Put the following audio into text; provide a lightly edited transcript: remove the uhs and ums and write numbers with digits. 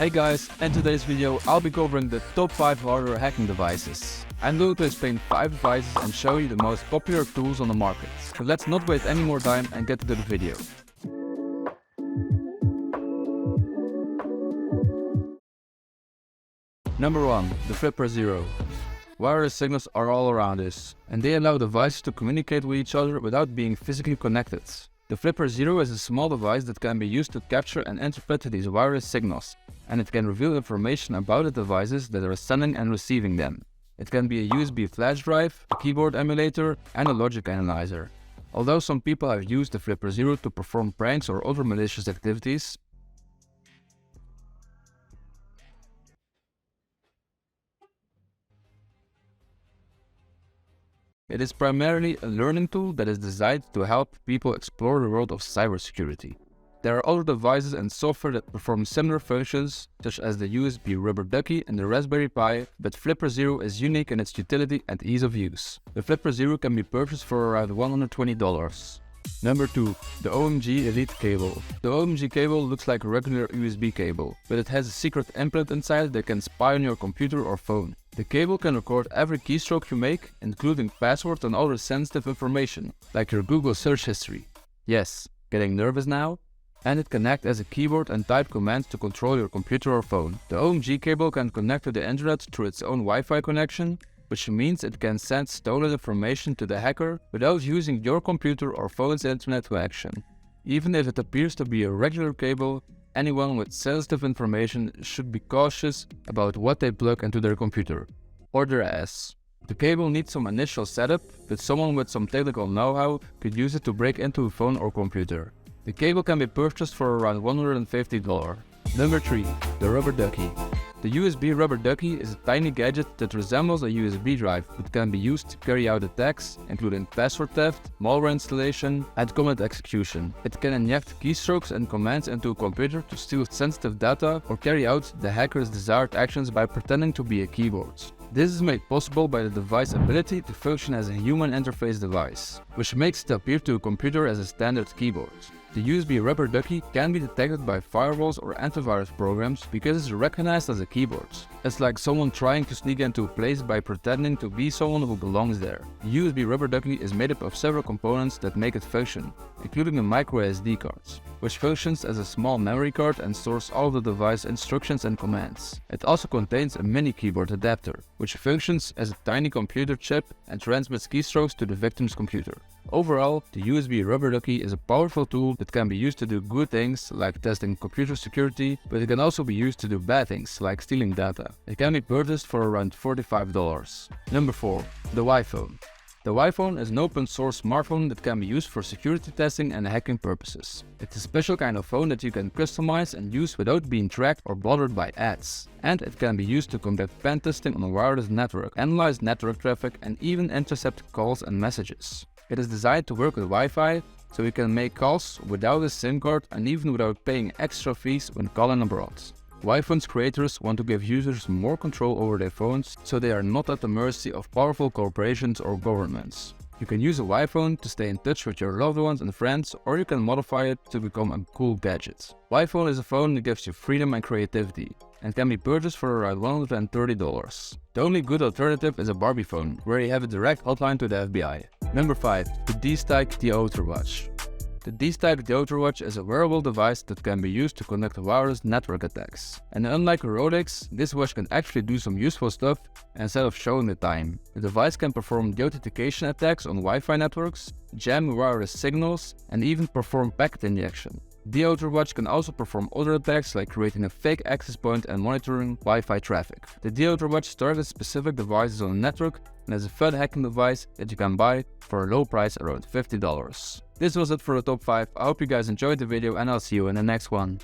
Hey guys, in today's video I'll be covering the top 5 hardware hacking devices. I'm going to explain 5 devices and show you the most popular tools on the market. So let's not waste any more time and get to the video. Number 1. The Flipper Zero. Wireless signals are all around us, and they allow devices to communicate with each other without being physically connected. The Flipper Zero is a small device that can be used to capture and interpret these wireless signals, and it can reveal information about the devices that are sending and receiving them. It can be a USB flash drive, a keyboard emulator, and a logic analyzer. Although some people have used the Flipper Zero to perform pranks or other malicious activities, it is primarily a learning tool that is designed to help people explore the world of cybersecurity. There are other devices and software that perform similar functions, such as the USB rubber ducky and the Raspberry Pi, but Flipper Zero is unique in its utility and ease of use. The Flipper Zero can be purchased for around $120. Number 2. The O.MG Elite Cable. The O.MG cable looks like a regular USB cable, but it has a secret implant inside that can spy on your computer or phone. The cable can record every keystroke you make, including passwords and other sensitive information, like your Google search history. Yes, getting nervous now? And it can act as a keyboard and type commands to control your computer or phone. The O.MG cable can connect to the internet through its own Wi-Fi connection, which means it can send stolen information to the hacker without using your computer or phone's internet connection. Even if it appears to be a regular cable, anyone with sensitive information should be cautious about what they plug into their computer or their ass. The cable needs some initial setup, but someone with some technical know-how could use it to break into a phone or computer. The cable can be purchased for around $150. Number 3. The Rubber Ducky. The USB Rubber Ducky is a tiny gadget that resembles a USB drive but can be used to carry out attacks, including password theft, malware installation, and command execution. It can inject keystrokes and commands into a computer to steal sensitive data or carry out the hacker's desired actions by pretending to be a keyboard. This is made possible by the device's ability to function as a human interface device, which makes it appear to a computer as a standard keyboard. The USB Rubber Ducky can be detected by firewalls or antivirus programs because it's recognized as a keyboard. It's like someone trying to sneak into a place by pretending to be someone who belongs there. The USB Rubber Ducky is made up of several components that make it function, including a micro SD card, which functions as a small memory card and stores all of the device instructions and commands. It also contains a mini keyboard adapter, which functions as a tiny computer chip and transmits keystrokes to the victim's computer. Overall, the USB Rubber Ducky is a powerful tool that can be used to do good things like testing computer security, but it can also be used to do bad things like stealing data. It can be purchased for around $45. Number 4. The WIPHONE. The WIPHONE is an open source smartphone that can be used for security testing and hacking purposes. It's a special kind of phone that you can customize and use without being tracked or bothered by ads. And it can be used to conduct pen testing on a wireless network, analyze network traffic, and even intercept calls and messages. It is designed to work with Wi-Fi, so you can make calls without a SIM card and even without paying extra fees when calling abroad. WIPHONE's creators want to give users more control over their phones, so they are not at the mercy of powerful corporations or governments. You can use a WIPHONE to stay in touch with your loved ones and friends, or you can modify it to become a cool gadget. WIPHONE is a phone that gives you freedom and creativity, and can be purchased for around $130. The only good alternative is a Barbie phone, where you have a direct hotline to the FBI. Number 5. The DSTIKE DEAUTHER watch. The DSTIKE DEAUTHER watch is a wearable device that can be used to conduct wireless network attacks. And unlike a Rolex, this watch can actually do some useful stuff instead of showing the time. The device can perform deauthentication attacks on Wi-Fi networks, jam wireless signals, and even perform packet injection. DEAUTHER watch can also perform other attacks like creating a fake access point and monitoring Wi-Fi traffic. The DEAUTHER watch targets specific devices on the network and is a fun hacking device that you can buy for a low price around $50. This was it for the top 5. I hope you guys enjoyed the video and I'll see you in the next one.